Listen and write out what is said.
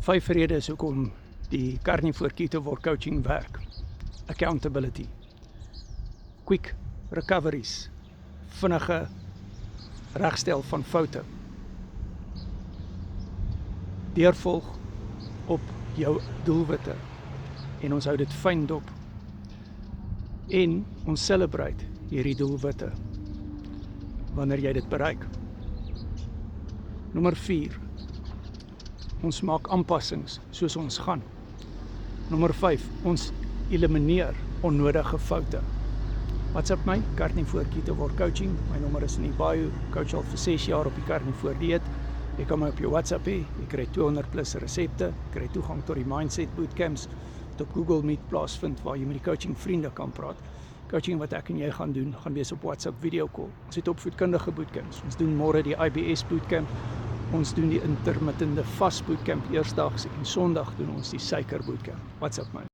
5 redes hoekom die Carnivore Ketoword coaching werk. Accountability, quick recoveries, vinnige regstel van foute, deurvolg op jou doelwitte en ons hou dit fyn dop en ons celebrate hierdie doelwitte wanneer jy dit bereik. Nommer 4, ons maak aanpassings soos ons gaan. Nommer 5, ons elimineer onnodige foute. WhatsApp my, Carnivore Ketoword Coaching. My nommer is in die bio, coach al vir 6 jaar op die Carnivore dieet. Jy kan my op jou WhatsApp hê, jy kry 200+ resepte, jy kry toegang tot die Mindset Bootcamps, wat op Google Meet plaasvind, waar jy met die coaching vriende kan praat. Coaching wat ek en jy gaan doen, gaan wees op WhatsApp video call. Ons het opvoedkundige bootcamps, ons doen môre die IBS bootcamp, ons doen die intermittende fast bootcamp eersdaags en Sondag doen ons die suiker bootcamp. WhatsApp my.